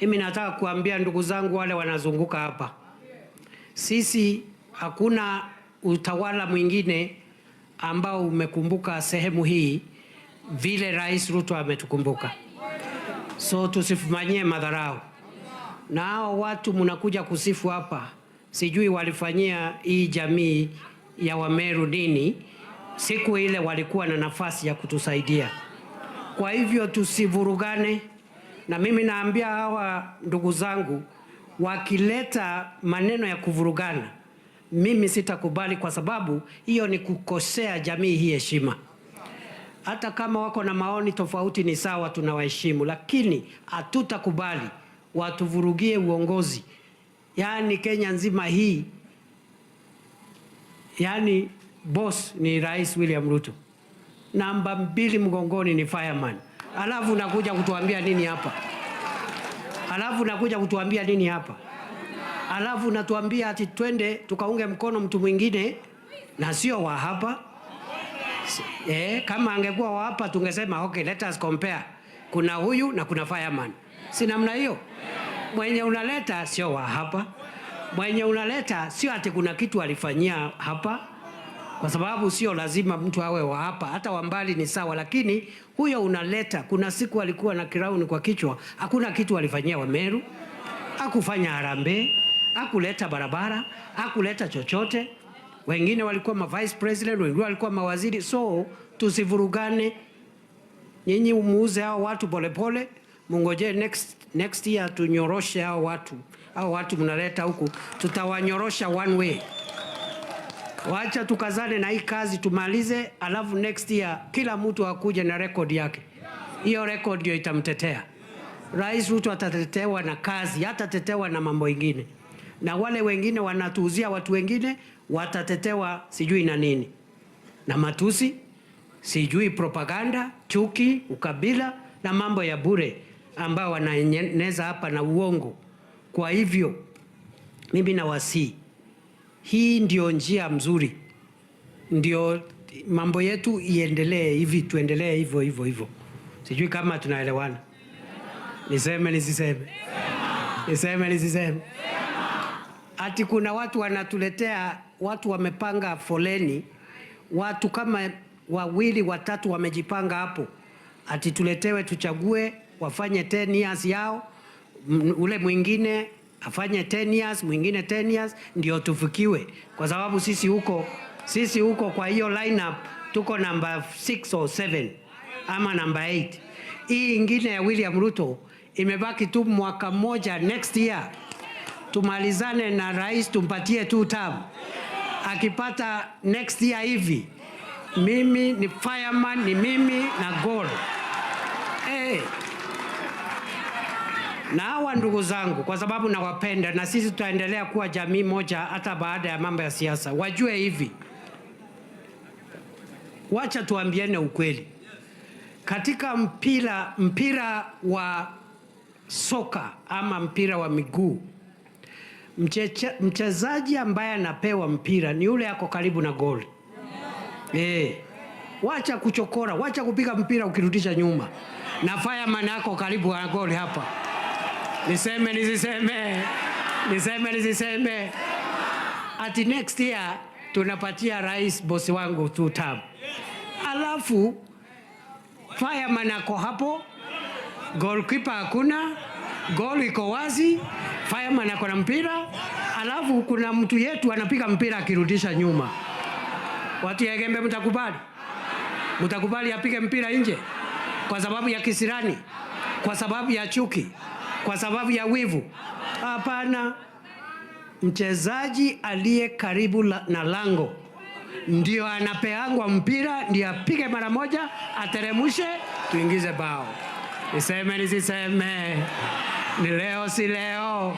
Mimi nataka kuambia ndugu zangu wale wanazunguka hapa, sisi hakuna utawala mwingine ambao umekumbuka sehemu hii vile Rais Ruto ametukumbuka. So tusifanyie madharau. Na hao watu mnakuja kusifu hapa, sijui walifanyia hii jamii ya Wameru nini siku ile walikuwa na nafasi ya kutusaidia. Kwa hivyo tusivurugane, na mimi naambia hawa ndugu zangu wakileta maneno ya kuvurugana, mimi sitakubali, kwa sababu hiyo ni kukosea jamii hii heshima. Hata kama wako na maoni tofauti ni sawa, tunawaheshimu, lakini hatutakubali watuvurugie uongozi. Yaani Kenya nzima hii, yaani boss ni Rais William Ruto, namba 2 mgongoni ni fireman. Alafu nakuja kutuambia nini hapa? Alafu natuambia ati twende tukaunge mkono mtu mwingine na sio wa hapa. Kama angekuwa wa hapa tungesema okay, let us compare. Kuna huyu na kuna fireman. Si namna hiyo? Mwenye unaleta sio wa hapa. Mwenye unaleta sio ati kuna kitu alifanyia hapa. Kwa sababu sio lazima mtu awe wa hapa, hata wa mbali ni sawa, lakini huyo unaleta, kuna siku alikuwa na crown kwa kichwa, hakuna kitu alifanyia Wameru, hakufanya harambee, hakuleta barabara, hakuleta chochote. Wengine walikuwa ma vice president, wengine walikuwa mawaziri. So tusivurugane. Nyinyi umuuze hao watu polepole, mungoje next year tunyoroshe hao watu. Hao watu mnaleta huku, tutawanyorosha one way. Wacha tukazane na hii kazi tumalize, alafu next year kila mtu akuje na record yake. Hiyo record ndio itamtetea. Rais Ruto atatetewa na kazi, hatatetewa na mambo mengine. Na wale wengine wanatuuzia watu wengine watatetewa sijui na nini. Na matusi, sijui propaganda, chuki, ukabila na mambo ya bure ambao wanaeneza hapa na uongo. Kwa hivyo mimi nawasihi, hii ndio njia mzuri, ndio mambo yetu iendelee hivi, tuendelee hivyo. Sijui kama tunaelewana. Niseme nisiseme. Ati kuna watu wanatuletea, watu wamepanga foleni, watu kama 2 3 wamejipanga hapo, ati tuletewe tuchague, wafanye 10 years yao, ule mwingine afanye 10 years, mwingine 10 years, ndio tufikiwe. Kwa sababu sisi huko kwa hiyo lineup tuko number 6 or 7 ama number 8. Hii ingine ya William Ruto imebaki tu mwaka mmoja, next year tumalizane na rais, tumpatie 2 term. Akipata next year hivi, mimi ni fireman, ni mimi na goal. Na hawa ndugu zangu, kwa sababu nawapenda na sisi tutaendelea kuwa jamii moja hata baada ya mambo ya siasa, wajue hivi, wacha tuambiane ukweli. Katika mpira wa soka ama mpira wa miguu, mchezaji ambaye anapewa mpira ni yule ako karibu na goli. Wacha kuchokora, wacha kupiga mpira ukirudisha nyuma. Na fireman yako karibu na goli hapa. Niseme. Ati next year tunapatia rais bosi wangu 2 term. Alafu fireman ako hapo, goalkeeper hakuna, goal iko wazi, fireman ako na mpira, alafu kuna mtu yetu anapiga mpira akirudisha nyuma. Watu ya Gembe mtakubali? Mtakubali apige mpira nje kwa sababu ya kisirani, kwa sababu ya chuki, kwa sababu ya wivu? Hapana. Mchezaji aliye karibu na lango ndio anapeangwa mpira, ndio apige mara moja, ateremushe, tuingize bao. Niseme, ni leo si leo.